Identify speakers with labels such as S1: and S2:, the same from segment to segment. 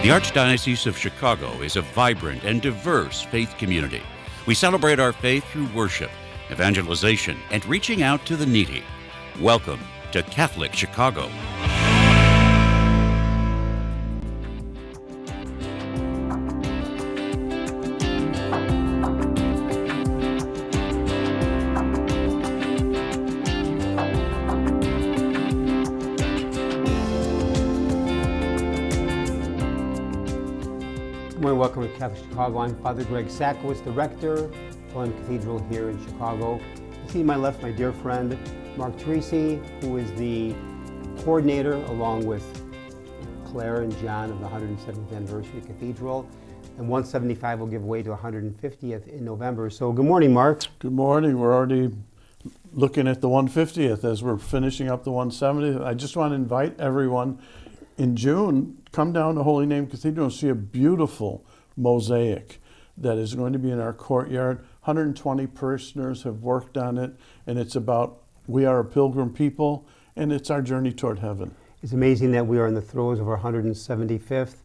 S1: The Archdiocese of Chicago is a vibrant and diverse faith community. We celebrate our faith through worship, evangelization, and reaching out to the needy. Welcome to Catholic Chicago.
S2: Welcome to Catholic Chicago. I'm Father Greg Sakowitz, the rector of Auditorium Cathedral here in Chicago. You see to my left my dear friend Mark Teresi, who is the coordinator along with Claire and John of the 170th anniversary of the Cathedral. And 175 will give way to 150th in November. So good morning, Mark.
S3: Good morning. We're already looking at the 150th as we're finishing up the 170th. I just want to invite everyone in June, come down to Holy Name Cathedral and see a beautiful mosaic that is going to be in our courtyard. 120 parishioners have worked on it, and it's about we are a pilgrim people, and it's our journey toward heaven.
S2: It's amazing that we are in the throes of our 175th.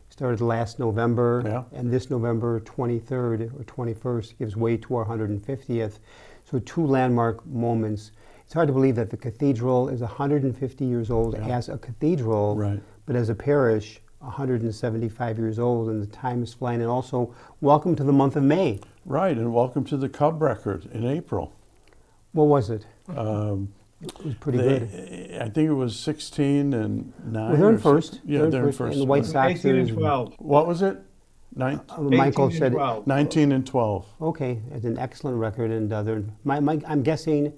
S2: Started last November, and this November 23rd or 21st gives way to our 150th. So two landmark moments. It's hard to believe that the cathedral is 150 years old as a cathedral,
S3: right,
S2: but as a parish, 175 years old, and the time is flying. And also, welcome to the month of May.
S3: Right, and welcome to the Cub record in April.
S2: What was it? It was pretty good.
S3: I think it was 16 and 9.
S2: Well, they're in first.
S3: Yeah, they're in first.
S2: And the White Sox
S4: 18 and 12.
S3: What was it?
S2: Michael said
S4: 12.
S3: 19 and 12.
S2: Okay, it's an excellent record, and I'm guessing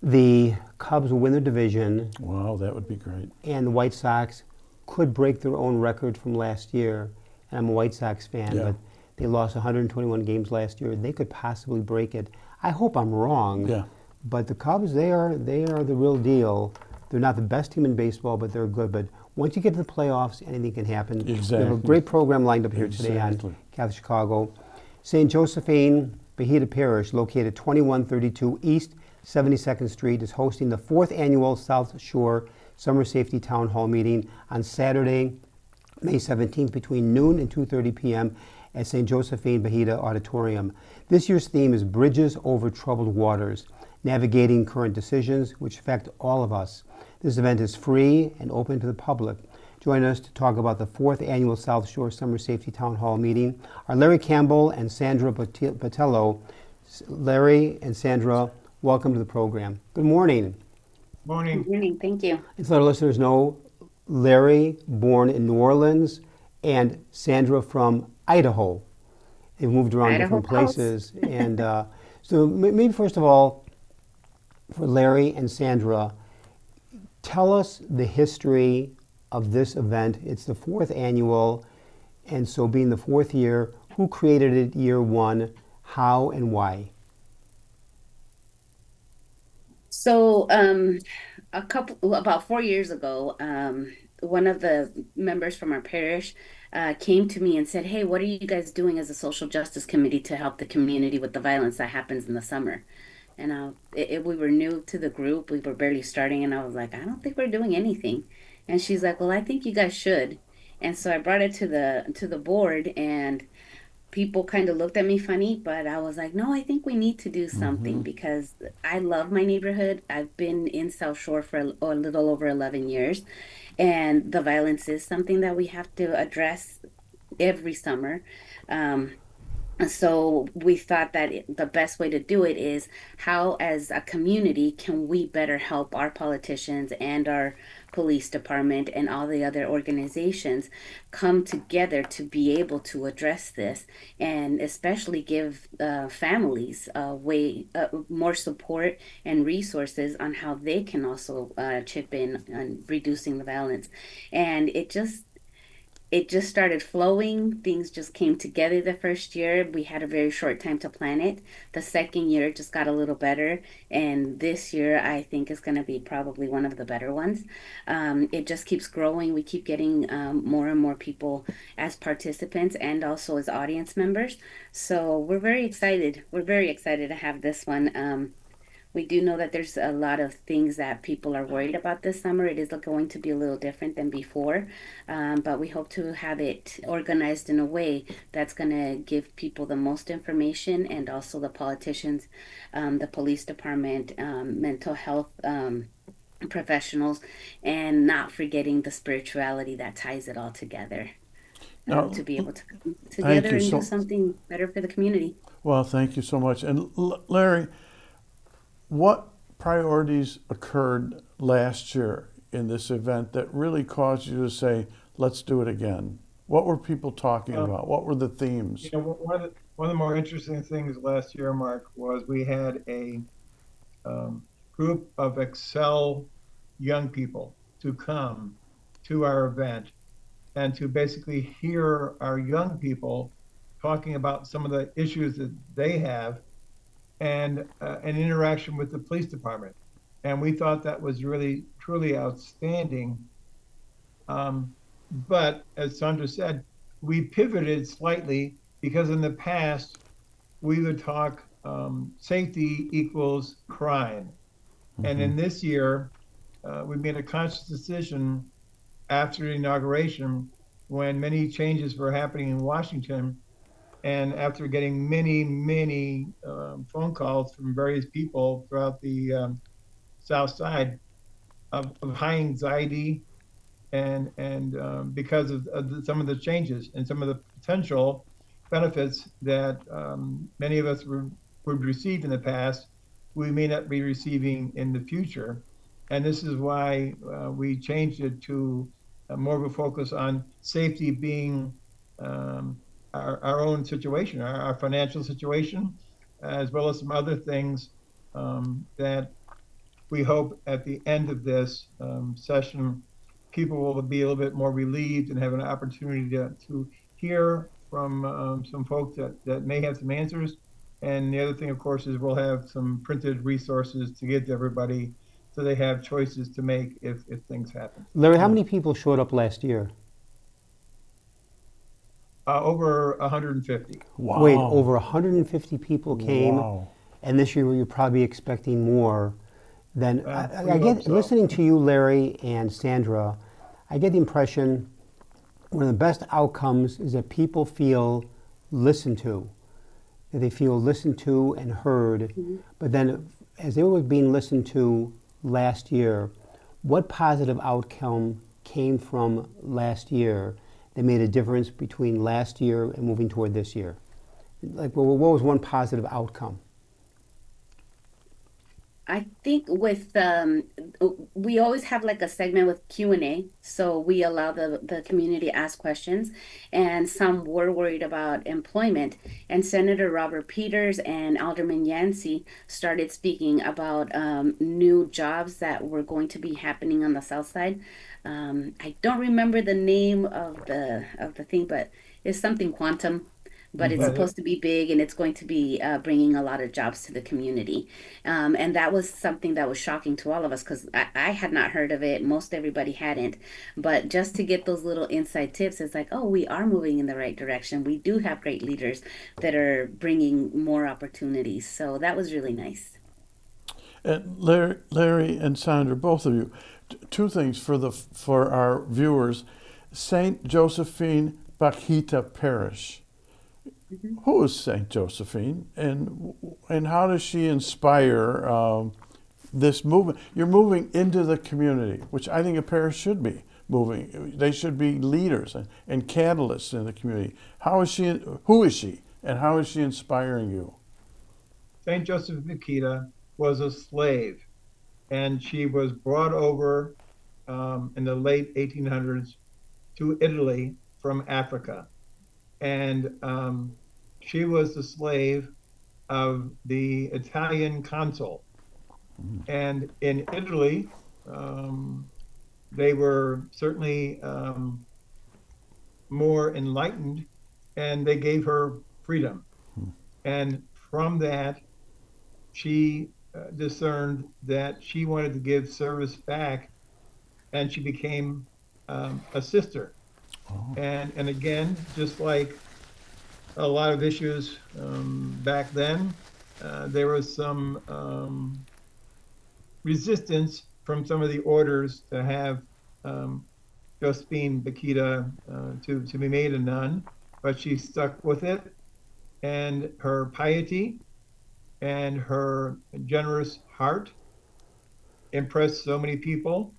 S2: the Cubs will win their division.
S3: Wow, that would be great.
S2: And the White Sox could break their own record from last year. And I'm a White Sox fan, but they lost 121 games last year. They could possibly break it. I hope I'm wrong.
S3: Yeah.
S2: But the Cubs, they are the real deal. They're not the best team in baseball, but they're good. But once you get to the playoffs, anything can happen.
S3: Exactly.
S2: We have a great program lined up here today on Catholic Chicago. St. Josephine Bakhita Parish, located 2132 East 72nd Street, is hosting the 4th annual South Shore Summer Safety Town Hall meeting on Saturday, May 17th between noon and 2:30 p.m. at St. Josephine Bakhita Auditorium. This year's theme is Bridges Over Troubled Waters, Navigating Current Decisions which Affect All of Us. This event is free and open to the public. Join us to talk about the 4th annual South Shore Summer Safety Town Hall meeting are Larry Campbell and Sandra Botello. Larry and Sandra, welcome to the program. Good morning.
S4: Morning.
S5: Good morning, thank you.
S2: And to let our listeners know, Larry, born in New Orleans, and Sandra from Idaho. They've moved around different places. And so maybe first of all, for Larry and Sandra, tell us the history of this event. It's the 4th annual, and so being the 4th year, who created it year one, how and why?
S5: So about 4 years ago, one of the members from our parish came to me and said, hey, what are you guys doing as a social justice committee to help the community with the violence that happens in the summer? And we were new to the group. We were barely starting, and I was like, I don't think we're doing anything. And she's like, well, I think you guys should. And so I brought it to the board, and people kind of looked at me funny, but I was like, no, I think we need to do something because I love my neighborhood. I've been in South Shore for a little over 11 years, and the violence is something that we have to address every summer. So we thought that the best way to do it is how, as a community, can we better help our politicians and our police department and all the other organizations come together to be able to address this, and especially give families more support and resources on how they can also chip in on reducing the violence. And it just started flowing. Things just came together the first year. We had a very short time to plan it. The second year just got a little better. And this year, I think is going to be probably one of the better ones. It just keeps growing. We keep getting more and more people as participants and also as audience members. So we're very excited. We're very excited to have this one. We do know that there's a lot of things that people are worried about this summer. It is going to be a little different than before, but we hope to have it organized in a way that's going to give people the most information, and also the politicians, the police department, mental health professionals, and not forgetting the spirituality that ties it all together,
S3: Now,
S5: to be able to come
S3: thank
S5: together
S3: you
S5: and do
S3: so.
S5: something better for the community.
S3: Well, thank you so much. And Larry, what priorities occurred last year in this event that really caused you to say, let's do it again? What were people talking about? What were the themes?
S4: One of the more interesting things last year, Mark, was we had a group of Excel young people to come to our event and to basically hear our young people talking about some of the issues that they have, and an interaction with the police department. And we thought that was really, truly outstanding. But as Sandra said, we pivoted slightly because in the past we would talk safety equals crime. And in this year, we made a conscious decision after the inauguration, when many changes were happening in Washington, and after getting many phone calls from various people throughout the South Side of high anxiety, and because of some of the changes and some of the potential benefits that many of us would receive in the past, we may not be receiving in the future. And this is why we changed it to more of a focus on safety being our own situation, our financial situation, as well as some other things that we hope at the end of this session, people will be a little bit more relieved and have an opportunity to hear from some folks that may have some answers. And the other thing, of course, is we'll have some printed resources to give to everybody so they have choices to make if things happen.
S2: Larry, how many people showed up last year?
S4: Over 150.
S3: Wow.
S2: Wait, over 150 people came,
S3: Wow.
S2: and this year you're probably expecting more. Then
S4: We
S2: I
S4: hope
S2: get,
S4: so.
S2: listening to you, Larry and Sandra, I get the impression one of the best outcomes is that people feel listened to, that they feel listened to and heard. But then, as they were being listened to last year, what positive outcome came from last year that made a difference between last year and moving toward this year? Like, well, what was one positive outcome?
S5: I think with we always have like a segment with Q&A, so we allow the community to ask questions, and some were worried about employment, and Senator Robert Peters and Alderman Yancey started speaking about new jobs that were going to be happening on the South Side. I don't remember the name of the thing, but it's something quantum. But it's supposed to be big, and it's going to be bringing a lot of jobs to the community. And that was something that was shocking to all of us, because I had not heard of it. Most everybody hadn't. But just to get those little inside tips, it's like, oh, we are moving in the right direction. We do have great leaders that are bringing more opportunities. So that was really nice.
S3: And Larry and Sandra, both of you, two things for our viewers. Saint Josephine Bakhita Parish. Who is Saint Josephine, and how does she inspire this movement? You're moving into the community, which I think a parish should be moving. They should be leaders and catalysts in the community. Who is she, and how is she inspiring you?
S4: St. Joseph Bakhita was a slave, and she was brought over in the late 1800s to Italy from Africa. And she was the slave of the Italian consul. And in Italy, they were certainly more enlightened, and they gave her freedom. And from that, she discerned that she wanted to give service back, and she became a sister. And again, just like a lot of issues back then, there was some resistance from some of the orders to have Josephine Bakhita to be made a nun, but she stuck with it, and her piety and her generous heart impressed so many people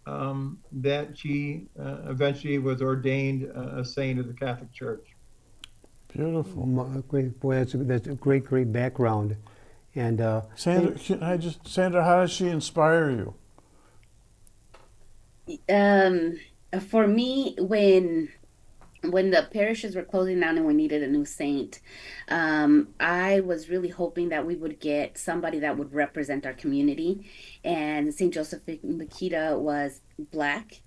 S4: that she eventually was ordained a saint of the Catholic Church.
S3: Beautiful.
S2: Great, boy, that's a great background. And
S3: Sandra, Sandra, how does she inspire you?
S5: For me, when the parishes were closing down and we needed a new saint, I was really hoping that we would get somebody that would represent our community. And St. Josephine Bakhita was Black,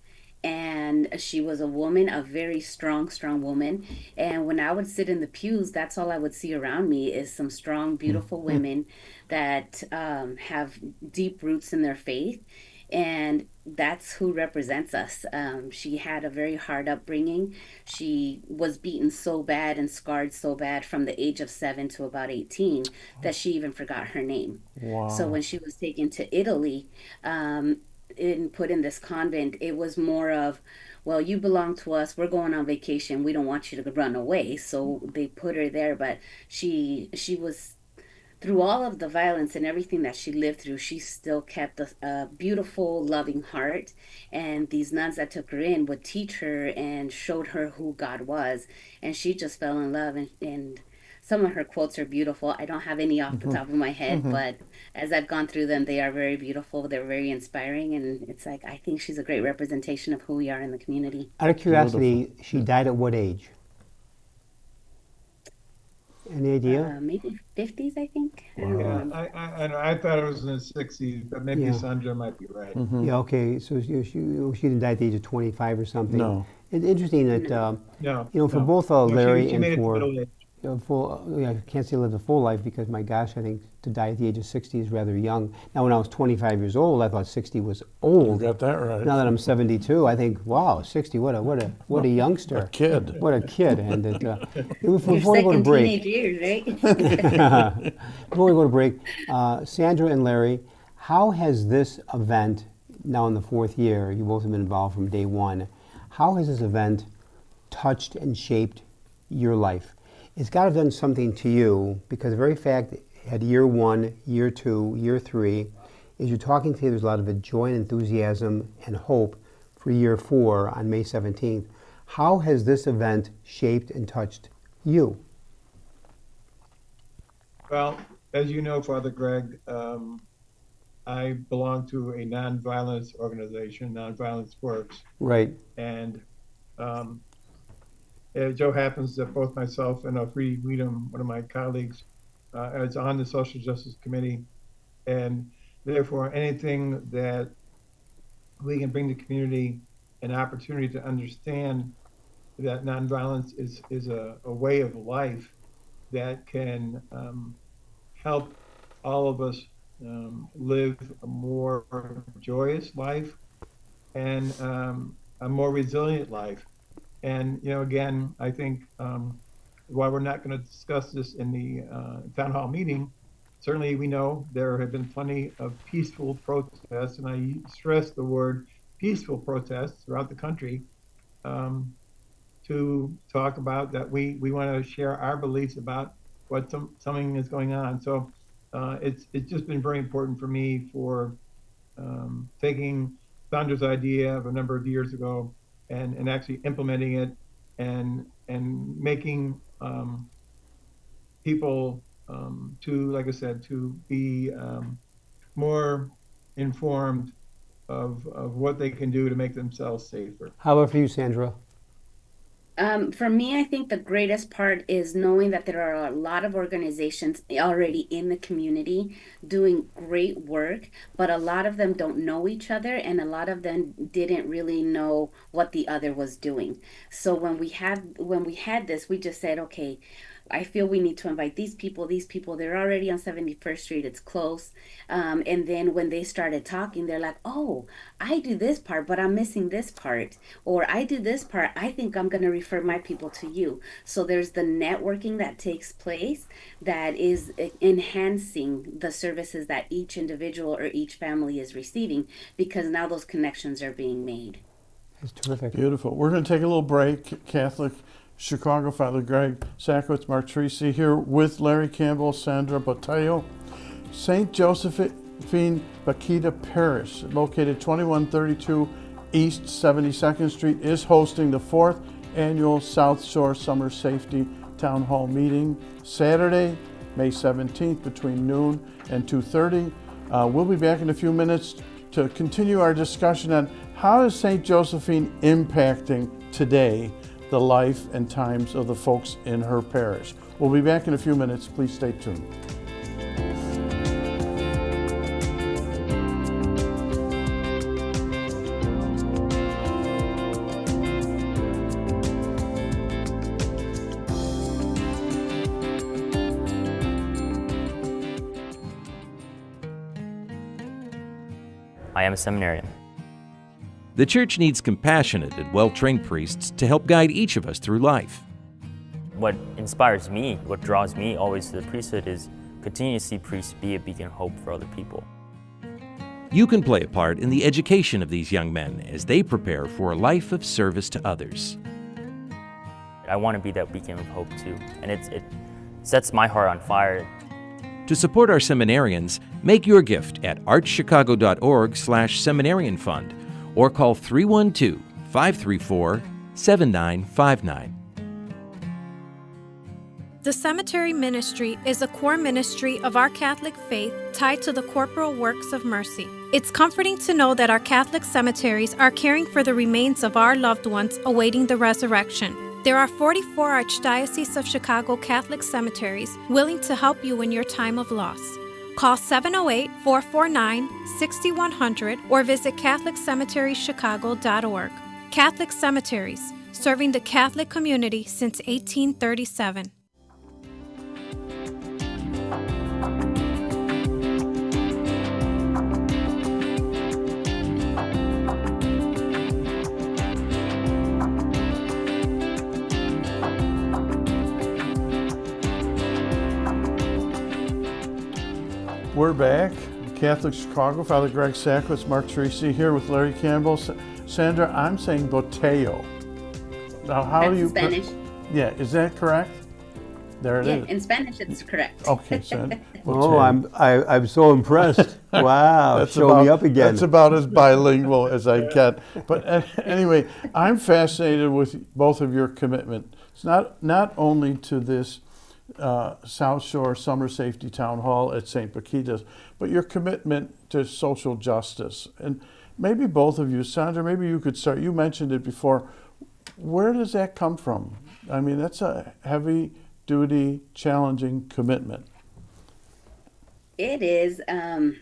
S5: and she was a woman, a very strong woman. And when I would sit in the pews, that's all I would see around me is some strong, beautiful women that have deep roots in their faith. And that's who represents us. She had a very hard upbringing. She was beaten so bad and scarred so bad from the age of 7 to about 18 that she even forgot her name.
S3: Wow.
S5: So when she was taken to Italy and put in this convent, it was more of, well, you belong to us. We're going on vacation. We don't want you to run away. So they put her there. But she was, through all of the violence and everything that she lived through, she still kept a beautiful, loving heart. And these nuns that took her in would teach her and showed her who God was. And she just fell in love. And some of her quotes are beautiful. I don't have any off the top of my head, but as I've gone through them, they are very beautiful. They're very inspiring. And it's like, I think she's a great representation of who we are in the community.
S2: out of curiosity, she died at what age? Any idea?
S5: Maybe 50s, I think. I don't
S4: Yeah,
S5: know.
S4: I thought it was in the 60s, but maybe
S2: Yeah.
S4: Sandra might be right.
S2: Yeah, okay, so she didn't die at the age of 25 or something.
S3: No.
S2: It's interesting that,
S4: No,
S2: for
S4: no.
S2: both
S4: No,
S2: Larry
S4: she
S2: and
S4: made it to
S2: for
S4: middle age.
S2: I can't say lived a full life because my gosh, I think to die at the age of 60 is rather young. Now, when I was 25 years old, I thought 60 was
S3: You
S2: old.
S3: got that right.
S2: Now that I'm 72, I think, wow, 60, what a youngster.
S3: A kid.
S2: What a kid. And
S5: Your
S2: before we go to
S5: second
S2: break,
S5: teenage years, right?
S2: before we go to break, Sandra and Larry, how has this event, now in the 4th year, you both have been involved from day one, how has this event touched and shaped your life? It's got to have done something to you because the very fact that at year 1, year 2, year 3, as you're talking today, there's a lot of joy and enthusiasm and hope for year 4 on May 17th. How has this event shaped and touched you?
S4: Well, as you know, Father Greg, I belong to a nonviolence organization, Nonviolence Works,
S2: Right.
S4: and it so happens that both myself and Alfredi Weedham, one of my colleagues, is on the Social Justice Committee, and therefore anything that we can bring the community an opportunity to understand that nonviolence is a way of life that can help all of us live a more joyous life and a more resilient life. And, again, I think while we're not going to discuss this in the town hall meeting, certainly we know there have been plenty of peaceful protests, and I stress the word peaceful protests throughout the country to talk about that we want to share our beliefs about what something is going on. So it's just been very important for me for taking Sandra's idea of a number of years ago and actually implementing it and making people to, like I said, to be more informed of what they can do to make themselves safer.
S2: How about for you, Sandra?
S5: For me, I think the greatest part is knowing that there are a lot of organizations already in the community doing great work, but a lot of them don't know each other, and a lot of them didn't really know what the other was doing. So when we had this, we just said, okay, I feel we need to invite these people, they're already on 71st Street, it's close. And then when they started talking, they're like, oh, I do this part, but I'm missing this part. Or I do this part, I think I'm going to refer my people to you. So there's the networking that takes place that is enhancing the services that each individual or each family is receiving, because now those connections are being made.
S2: That's terrific.
S3: Beautiful. We're going to take a little break. Catholic Chicago, Father Greg Sakowicz, Mark Tracy here with Larry Campbell, Sandra Botello. St. Josephine Bakhita Parish, located 2132 East 72nd Street, is hosting the 4th annual South Shore Summer Safety Town Hall meeting Saturday, May 17th between noon and 2:30. We'll be back in a few minutes to continue our discussion on how is St. Josephine impacting today the life and times of the folks in her parish. We'll be back in a few minutes. Please stay tuned.
S6: I am a seminarian.
S7: The Church needs compassionate and well-trained priests to help guide each of us through life.
S6: What inspires me, what draws me always to the priesthood is continue to see priests be a beacon of hope for other people.
S7: You can play a part in the education of these young men as they prepare for a life of service to others.
S6: I want to be that beacon of hope too, and it sets my heart on fire.
S7: To support our seminarians, make your gift at archchicago.org/seminarian fund or call 312-534-7959.
S8: The cemetery ministry is a core ministry of our Catholic faith tied to the corporal works of mercy. It's comforting to know that our Catholic cemeteries are caring for the remains of our loved ones awaiting the resurrection. There are 44 Archdiocese of Chicago Catholic cemeteries willing to help you in your time of loss. Call 708-449-6100 or visit CatholicCemeteriesChicago.org. Catholic Cemeteries, serving the Catholic community since 1837.
S3: We're back. Catholic Chicago, Father Greg Sakowicz, Mark Tracy here with Larry Campbell. Sandra, I'm saying Botello. Now, how
S5: That's
S3: do you...
S5: Spanish.
S3: Yeah, is that correct? There it is.
S5: In Spanish, it's correct.
S3: Okay, Sandra.
S2: Oh, I'm so impressed. Wow, show me up again.
S3: That's about as bilingual as I get. But anyway, I'm fascinated with both of your commitment. It's not only to this South Shore Summer Safety Town Hall at St. Bakhita's, but your commitment to social justice. And maybe both of you, Sandra, maybe you could start. You mentioned it before. Where does that come from? I mean, that's a heavy-duty, challenging commitment.
S5: It is. I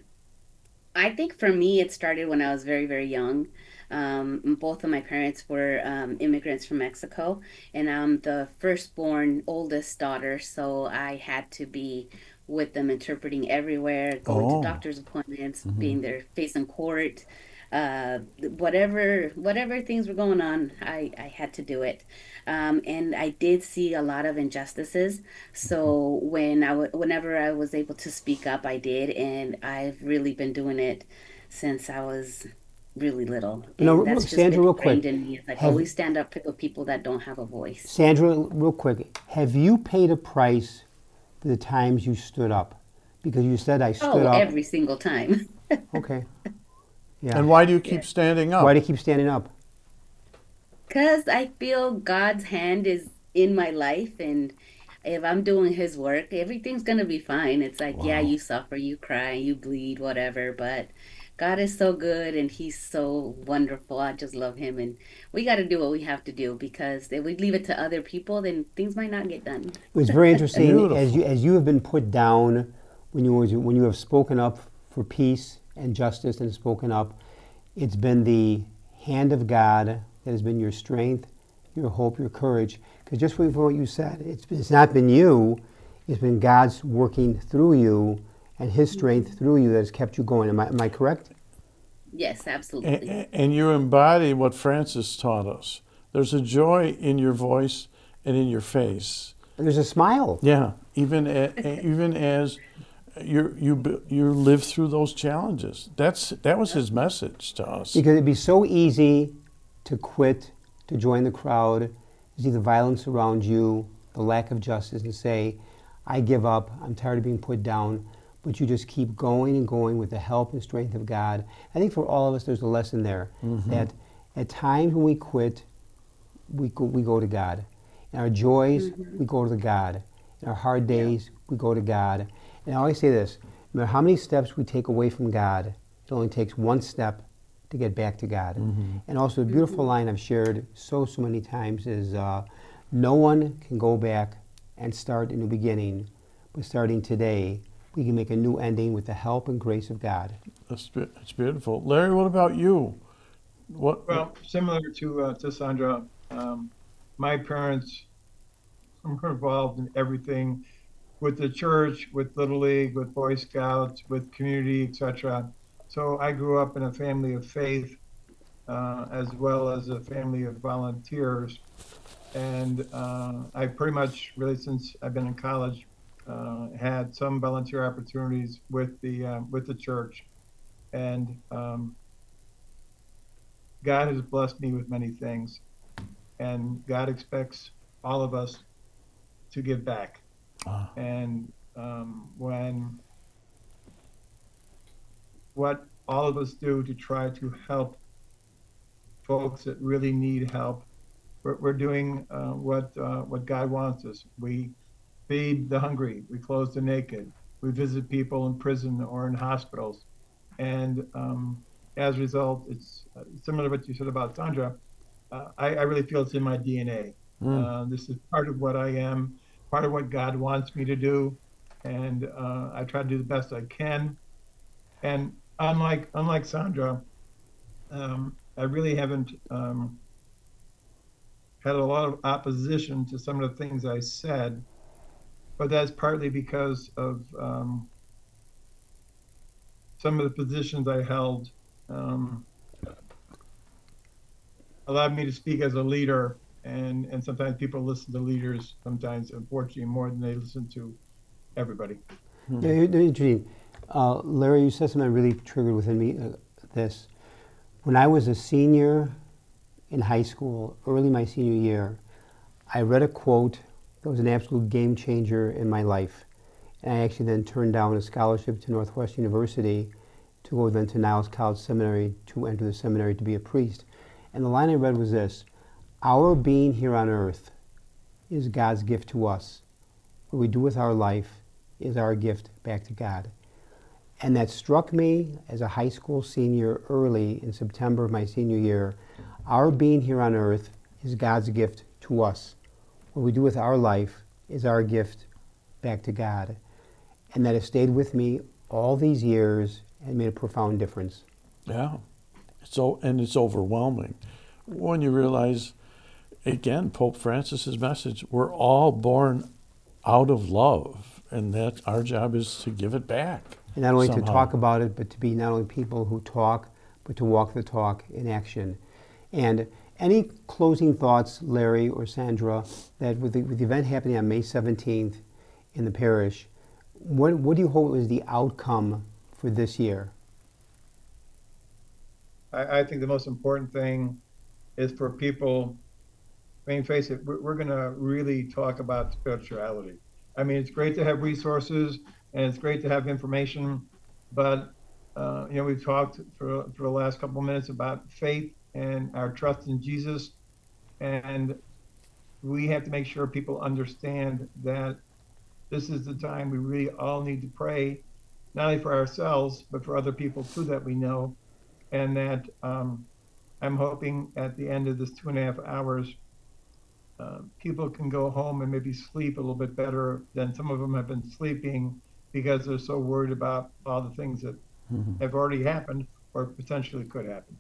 S5: think for me, it started when I was very, very young. Both of my parents were immigrants from Mexico, and I'm the firstborn oldest daughter, so I had to be with them interpreting everywhere, going to doctor's appointments, being their face in court, whatever things were going on, I had to do it. And I did see a lot of injustices, so whenever I was able to speak up, I did, and I've really been doing it since I was really little.
S2: No,
S5: that's just
S2: Sandra,
S5: been
S2: real quick.
S5: ingrained in me. It's like always stand up for the people that don't have a voice.
S2: Sandra, real quick, have you paid a price for the times you stood up? Because you said I stood up.
S5: Every single time.
S2: Okay. Yeah.
S3: And why do you keep standing up?
S2: Why do you keep standing up?
S5: Because I feel God's hand is in my life, and if I'm doing his work, everything's going to be fine. It's like, yeah, you suffer, you cry, you bleed, whatever, but God is so good and he's so wonderful. I just love him, and we got to do what we have to do, because if we leave it to other people, then things might not get done.
S2: It was very interesting
S3: Beautiful.
S2: as you have been put down when you have spoken up for peace and justice and spoken up. It's been the hand of God that has been your strength, your hope, your courage. Because just for what you said, it's not been you, it's been God's working through you and His strength through you that has kept you going. Am I correct?
S5: Yes, absolutely.
S3: And you embody what Francis taught us. There's a joy in your voice and in your face.
S2: And there's a smile.
S3: Yeah, even as you live through those challenges. That was his message to us.
S2: Because it'd be so easy to quit, to join the crowd, to see the violence around you, the lack of justice, and say, I give up, I'm tired of being put down. But you just keep going and going with the help and strength of God. I think for all of us, there's a lesson there, that at times when we quit, we go to God. In our joys, we go to God. In our hard days, we go to God. And I always say this, no matter how many steps we take away from God, it only takes one step to get back to God. And also a beautiful line I've shared so many times is, no one can go back and start a new beginning, but starting today, we can make a new ending with the help and grace of God.
S3: It's beautiful. Larry, what about you?
S4: Well, similar to Sandra, my parents were involved in everything with the church, with Little League, with Boy Scouts, with community, etc. So I grew up in a family of faith, as well as a family of volunteers. And I pretty much, really since I've been in college, had some volunteer opportunities with the church. And God has blessed me with many things. And God expects all of us to give back. And when what all of us do to try to help folks that really need help, we're doing what God wants us. We feed the hungry, we clothe the naked, we visit people in prison or in hospitals. And as a result, it's similar to what you said about Sandra. I really feel it's in my DNA. This is part of what I am, part of what God wants me to do, and I try to do the best I can. And unlike Sandra, I really haven't had a lot of opposition to some of the things I said, but that's partly because of some of the positions I held allowed me to speak as a leader, and sometimes people listen to leaders, sometimes unfortunately more than they listen to everybody.
S2: Yeah, you're interesting. Larry, you said something that really triggered within me this. When I was a senior in high school, early my senior year, I read a quote that was an absolute game changer in my life. And I actually then turned down a scholarship to Northwestern University to go then to Niles College Seminary to enter the seminary to be a priest. And the line I read was this: our being here on earth is God's gift to us. What we do with our life is our gift back to God. And that struck me as a high school senior early in September of my senior year. Our being here on earth is God's gift to us. What we do with our life is our gift back to God. And that has stayed with me all these years and made a profound difference.
S3: Yeah, it's overwhelming when you realize, again, Pope Francis's message, we're all born out of love, and that our job is to give it back.
S2: And not only
S3: somehow.
S2: to talk about it, but to be not only people who talk, but to walk the talk in action. And any closing thoughts, Larry or Sandra, that with the event happening on May 17th in the parish, what do you hope is the outcome for this year?
S4: I think the most important thing is for people, I mean, face it, we're going to really talk about spirituality. I mean, it's great to have resources and it's great to have information, but we've talked for the last couple of minutes about faith and our trust in Jesus, and we have to make sure people understand that this is the time we really all need to pray, not only for ourselves, but for other people too that we know, and that I'm hoping at the end of this 2.5 hours, people can go home and maybe sleep a little bit better than some of them have been sleeping because they're so worried about all the things that have already happened or potentially could happen.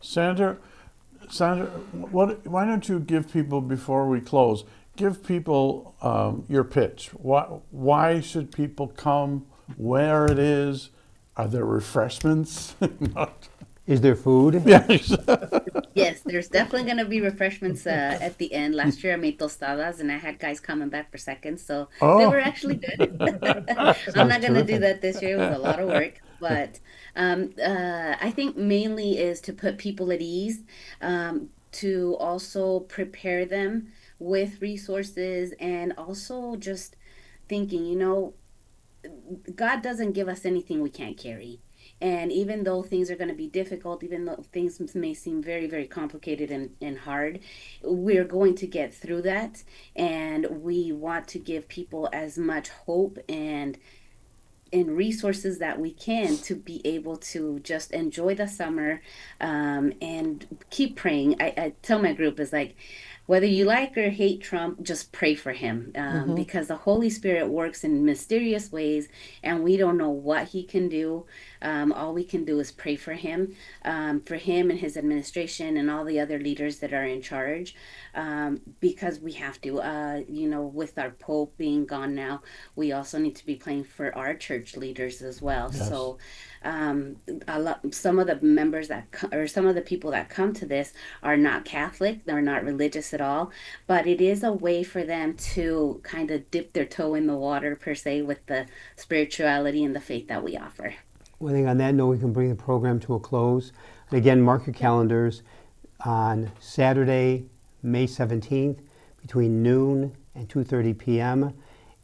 S3: Sandra, Sandra, why don't you give people, before we close, give people your pitch. Why should people come? Where it is? Are there refreshments?
S2: Is there food?
S3: Yes.
S5: Yes, there's definitely going to be refreshments at the end. Last year I made tostadas and I had guys coming back for seconds, so they were actually good. I'm not going to do that this year. It was a lot of work, but I think mainly is to put people at ease, to also prepare them with resources, and also just thinking, God doesn't give us anything we can't carry. And even though things are going to be difficult, even though things may seem very, very complicated and hard, we're going to get through that. And we want to give people as much hope and resources that we can to be able to just enjoy the summer, and keep praying. I tell my group is like, whether you like or hate Trump, just pray for him, because the Holy Spirit works in mysterious ways and we don't know what he can do. All we can do is pray for him and his administration and all the other leaders that are in charge, because we have to. With our Pope being gone now, we also need to be praying for our church leaders as well.
S3: Yes.
S5: So some of the members some of the people that come to this are not Catholic, they're not religious at all, but it is a way for them to kind of dip their toe in the water, per se, with the spirituality and the faith that we offer.
S2: Well, I think on that note, we can bring the program to a close. And again, mark your calendars on Saturday, May 17th, between noon and 2:30 p.m.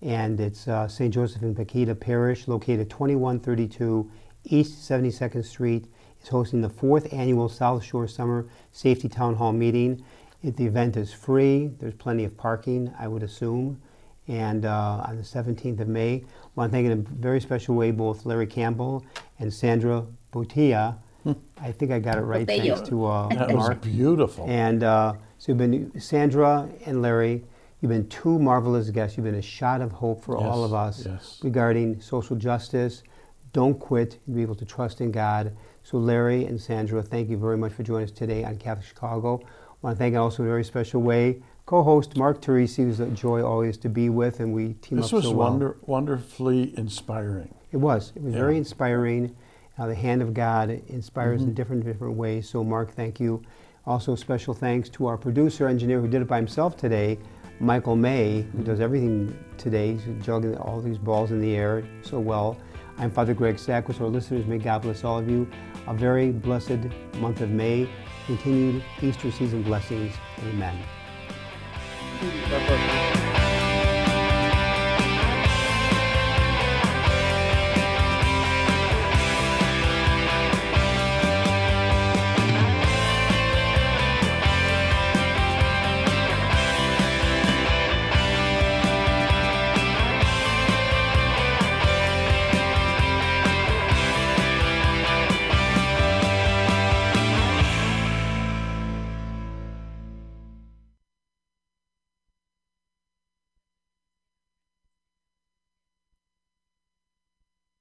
S2: And it's St. Josephine Bakhita Parish, located 2132 East 72nd Street, is hosting the 4th annual South Shore Summer Safety Town Hall meeting. The event is free. There's plenty of parking, I would assume. And on the 17th of May, I want to thank in a very special way both Larry Campbell and Sandra Botello. I think I got it right,
S5: Botello.
S2: thanks to
S3: That was
S2: Mark.
S3: beautiful.
S2: And so you've been, Sandra and Larry, you've been two marvelous guests. You've been a shot of hope for all of us regarding social justice. Don't quit. You'll be able to trust in God. So Larry and Sandra, thank you very much for joining us today on Catholic Chicago. I want to thank also in a very special way co-host Mark Teresi, who's a joy always to be with, and we team up so well.
S3: This was wonderfully inspiring.
S2: It was. It was very inspiring. The hand of God inspires in different ways. So Mark, thank you. Also special thanks to our producer, engineer who did it by himself today, Michael May, who does everything today. He's juggling all these balls in the air so well. I'm Father Greg Sackus. Our listeners, may God bless all of you. A very blessed month of May. Continued Easter season blessings. Amen.